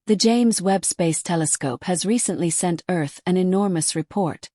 The James Webb Space Telescope has recently sent Earth an enormous report,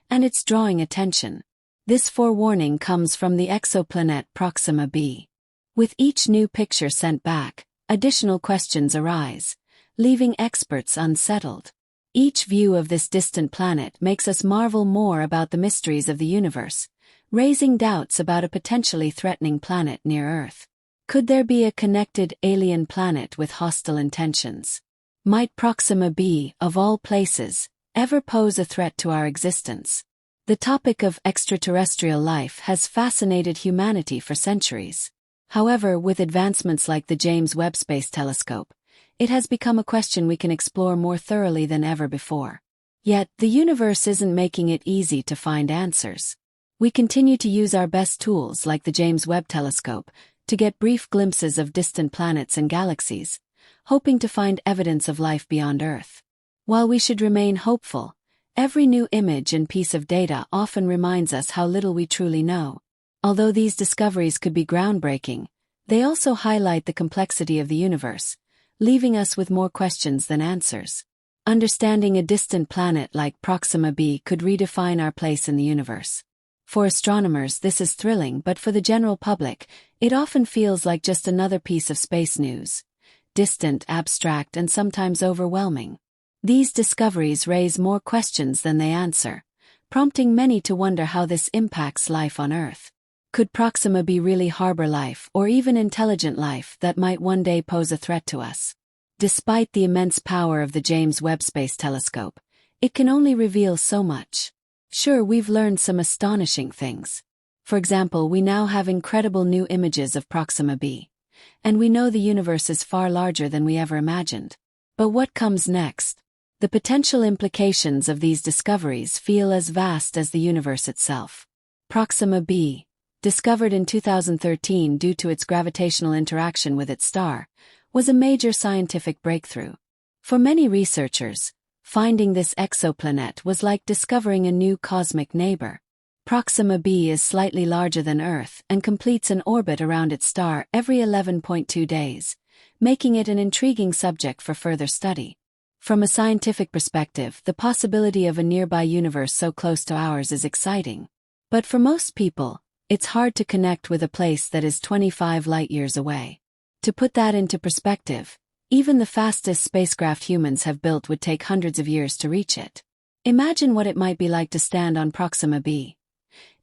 and it's drawing attention. This forewarning comes from the exoplanet Proxima B. With each new picture sent back, additional questions arise, leaving experts unsettled. Each view of this distant planet makes us marvel more about the mysteries of the universe, raising doubts about a potentially threatening planet near Earth. Could there be a connected alien planet with hostile intentions? Might Proxima B, of all places, ever pose a threat to our existence? The topic of extraterrestrial life has fascinated humanity for centuries. However, with advancements like the James Webb Space Telescope, it has become a question we can explore more thoroughly than ever before. Yet, the universe isn't making it easy to find answers. We continue to use our best tools like the James Webb Telescope to get brief glimpses of distant planets and galaxies, hoping to find evidence of life beyond Earth. While we should remain hopeful, every new image and piece of data often reminds us how little we truly know. Although these discoveries could be groundbreaking, they also highlight the complexity of the universe, leaving us with more questions than answers. Understanding a distant planet like Proxima B could redefine our place in the universe. For astronomers, this is thrilling, but for the general public, it often feels like just another piece of space news. Distant, abstract, and sometimes overwhelming. These discoveries raise more questions than they answer, prompting many to wonder how this impacts life on Earth. Could Proxima B really harbor life, or even intelligent life, that might one day pose a threat to us? Despite the immense power of the James Webb Space Telescope, it can only reveal so much. Sure, we've learned some astonishing things. For example, we now have incredible new images of Proxima B. And we know the universe is far larger than we ever imagined. But what comes next? The potential implications of these discoveries feel as vast as the universe itself. Proxima B, discovered in 2013 due to its gravitational interaction with its star, was a major scientific breakthrough. For many researchers, finding this exoplanet was like discovering a new cosmic neighbor. Proxima B is slightly larger than Earth and completes an orbit around its star every 11.2 days, making it an intriguing subject for further study. From a scientific perspective, the possibility of a nearby universe so close to ours is exciting. But for most people, it's hard to connect with a place that is 25 light-years away. To put that into perspective, even the fastest spacecraft humans have built would take hundreds of years to reach it. Imagine what it might be like to stand on Proxima B.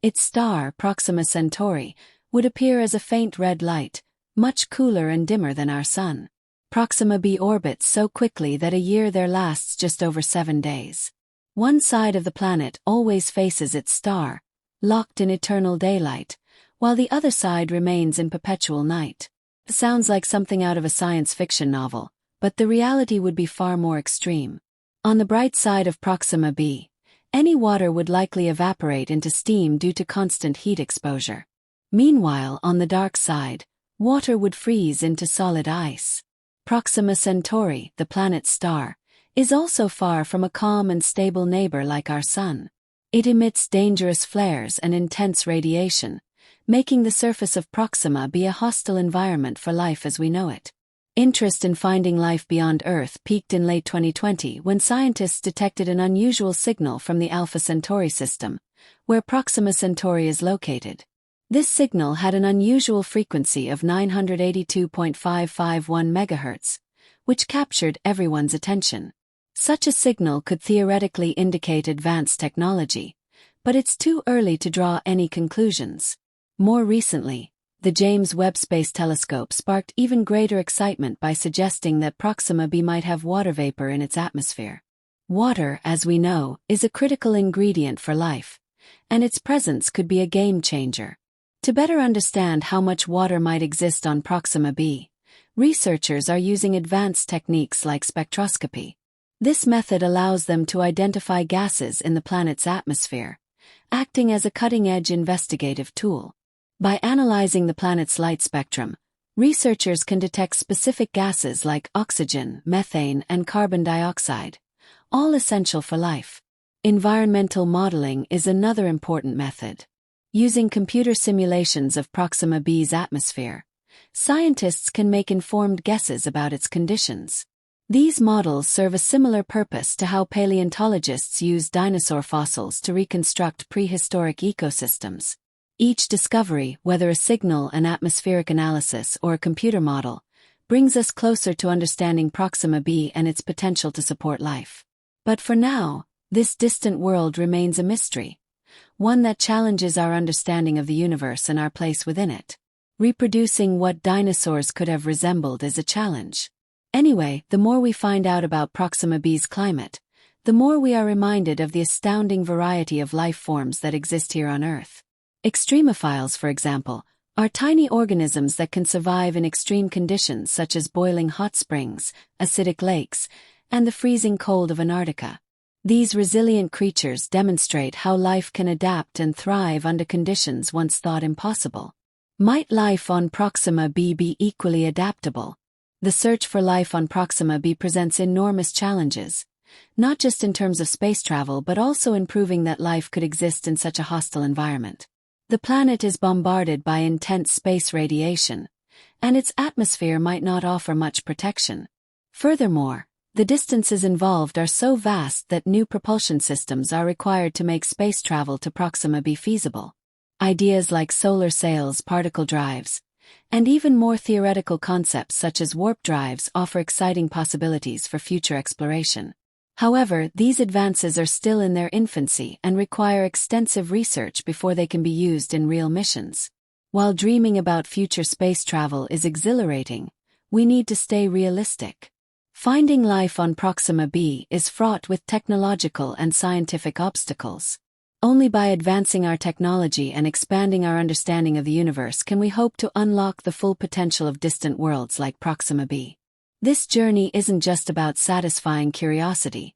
Its star, Proxima Centauri, would appear as a faint red light, much cooler and dimmer than our Sun. Proxima B orbits so quickly that a year there lasts just over 7 days. One side of the planet always faces its star, locked in eternal daylight, while the other side remains in perpetual night. It sounds like something out of a science fiction novel, but the reality would be far more extreme. On the bright side of Proxima B, any water would likely evaporate into steam due to constant heat exposure. Meanwhile, on the dark side, water would freeze into solid ice. Proxima Centauri, the planet's star, is also far from a calm and stable neighbor like our Sun. It emits dangerous flares and intense radiation, making the surface of Proxima be a hostile environment for life as we know it. Interest in finding life beyond Earth peaked in late 2020 when scientists detected an unusual signal from the Alpha Centauri system, where Proxima Centauri is located. This signal had an unusual frequency of 982.551 MHz, which captured everyone's attention. Such a signal could theoretically indicate advanced technology, but it's too early to draw any conclusions. More recently, the James Webb Space Telescope sparked even greater excitement by suggesting that Proxima B might have water vapor in its atmosphere. Water, as we know, is a critical ingredient for life, and its presence could be a game changer. To better understand how much water might exist on Proxima B, researchers are using advanced techniques like spectroscopy. This method allows them to identify gases in the planet's atmosphere, acting as a cutting-edge investigative tool. By analyzing the planet's light spectrum, researchers can detect specific gases like oxygen, methane, and carbon dioxide, all essential for life. Environmental modeling is another important method. Using computer simulations of Proxima B's atmosphere, scientists can make informed guesses about its conditions. These models serve a similar purpose to how paleontologists use dinosaur fossils to reconstruct prehistoric ecosystems. Each discovery, whether a signal, an atmospheric analysis, or a computer model, brings us closer to understanding Proxima B and its potential to support life. But for now, this distant world remains a mystery, one that challenges our understanding of the universe and our place within it. Reproducing what dinosaurs could have resembled is a challenge. Anyway, the more we find out about Proxima B's climate, the more we are reminded of the astounding variety of life forms that exist here on Earth. Extremophiles, for example, are tiny organisms that can survive in extreme conditions such as boiling hot springs, acidic lakes, and the freezing cold of Antarctica. These resilient creatures demonstrate how life can adapt and thrive under conditions once thought impossible. Might life on Proxima B be equally adaptable? The search for life on Proxima B presents enormous challenges, not just in terms of space travel but also in proving that life could exist in such a hostile environment. The planet is bombarded by intense space radiation, and its atmosphere might not offer much protection. Furthermore, the distances involved are so vast that new propulsion systems are required to make space travel to Proxima B feasible. Ideas like solar sails, particle drives, and even more theoretical concepts such as warp drives offer exciting possibilities for future exploration. However, these advances are still in their infancy and require extensive research before they can be used in real missions. While dreaming about future space travel is exhilarating, we need to stay realistic. Finding life on Proxima B is fraught with technological and scientific obstacles. Only by advancing our technology and expanding our understanding of the universe can we hope to unlock the full potential of distant worlds like Proxima B. This journey isn't just about satisfying curiosity.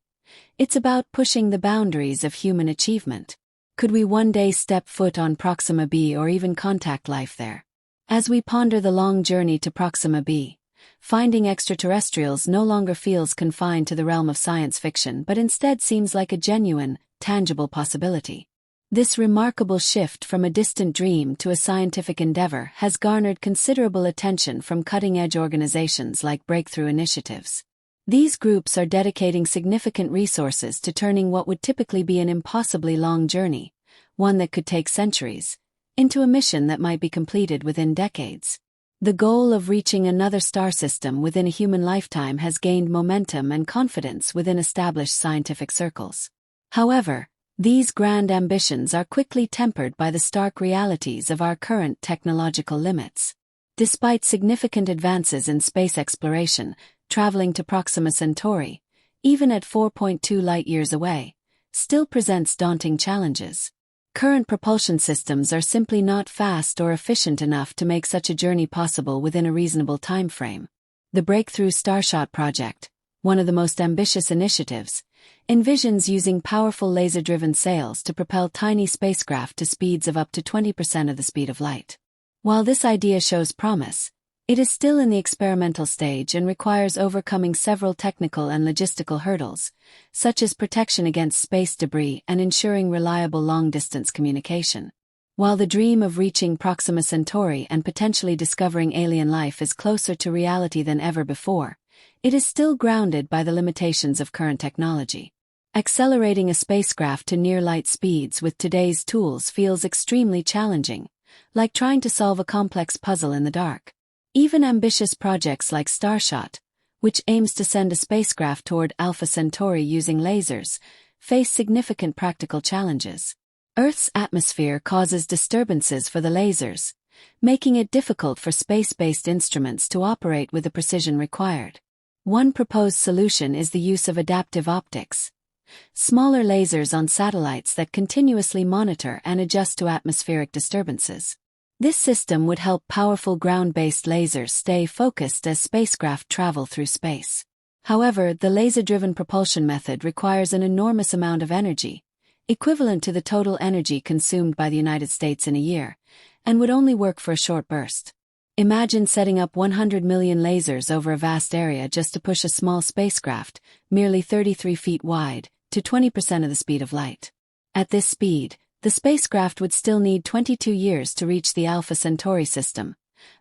It's about pushing the boundaries of human achievement. Could we one day step foot on Proxima B or even contact life there? As we ponder the long journey to Proxima B, finding extraterrestrials no longer feels confined to the realm of science fiction but instead seems like a genuine, tangible possibility. This remarkable shift from a distant dream to a scientific endeavor has garnered considerable attention from cutting-edge organizations like Breakthrough Initiatives. These groups are dedicating significant resources to turning what would typically be an impossibly long journey, one that could take centuries, into a mission that might be completed within decades. The goal of reaching another star system within a human lifetime has gained momentum and confidence within established scientific circles. However, these grand ambitions are quickly tempered by the stark realities of our current technological limits. Despite significant advances in space exploration, traveling to Proxima Centauri, even at 4.2 light-years away, still presents daunting challenges. Current propulsion systems are simply not fast or efficient enough to make such a journey possible within a reasonable time frame. The Breakthrough Starshot project, one of the most ambitious initiatives, envisions using powerful laser-driven sails to propel tiny spacecraft to speeds of up to 20% of the speed of light. While this idea shows promise, it is still in the experimental stage and requires overcoming several technical and logistical hurdles, such as protection against space debris and ensuring reliable long-distance communication. While the dream of reaching Proxima Centauri and potentially discovering alien life is closer to reality than ever before, it is still grounded by the limitations of current technology. Accelerating a spacecraft to near-light speeds with today's tools feels extremely challenging, like trying to solve a complex puzzle in the dark. Even ambitious projects like Starshot, which aims to send a spacecraft toward Alpha Centauri using lasers, face significant practical challenges. Earth's atmosphere causes disturbances for the lasers, making it difficult for space-based instruments to operate with the precision required. One proposed solution is the use of adaptive optics, smaller lasers on satellites that continuously monitor and adjust to atmospheric disturbances. This system would help powerful ground-based lasers stay focused as spacecraft travel through space. However, the laser-driven propulsion method requires an enormous amount of energy, equivalent to the total energy consumed by the United States in a year, and would only work for a short burst. Imagine setting up 100 million lasers over a vast area just to push a small spacecraft, merely 33 feet wide, to 20% of the speed of light. At this speed, the spacecraft would still need 22 years to reach the Alpha Centauri system,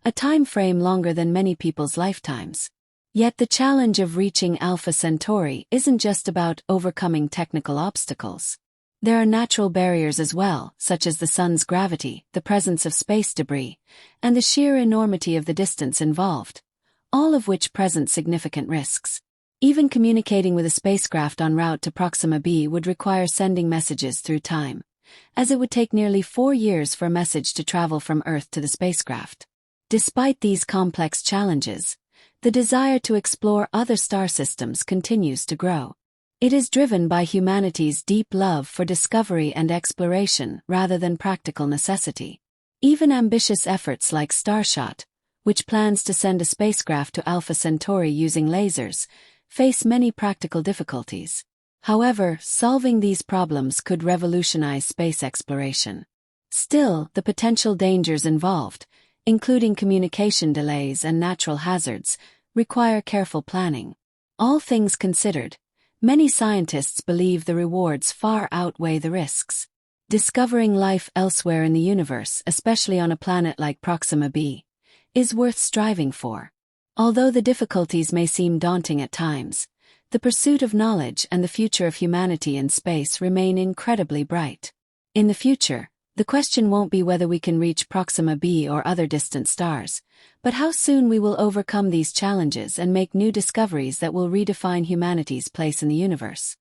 a time frame longer than many people's lifetimes. Yet the challenge of reaching Alpha Centauri isn't just about overcoming technical obstacles. There are natural barriers as well, such as the sun's gravity, the presence of space debris, and the sheer enormity of the distance involved, all of which present significant risks. Even communicating with a spacecraft en route to Proxima B would require sending messages through time, as it would take nearly 4 years for a message to travel from Earth to the spacecraft. Despite these complex challenges, the desire to explore other star systems continues to grow. It is driven by humanity's deep love for discovery and exploration rather than practical necessity. Even ambitious efforts like Starshot, which plans to send a spacecraft to Alpha Centauri using lasers, face many practical difficulties. However, solving these problems could revolutionize space exploration. Still, the potential dangers involved, including communication delays and natural hazards, require careful planning. All things considered, many scientists believe the rewards far outweigh the risks. Discovering life elsewhere in the universe, especially on a planet like Proxima B, is worth striving for. Although the difficulties may seem daunting at times, the pursuit of knowledge and the future of humanity in space remain incredibly bright. In the future, the question won't be whether we can reach Proxima B or other distant stars, but how soon we will overcome these challenges and make new discoveries that will redefine humanity's place in the universe.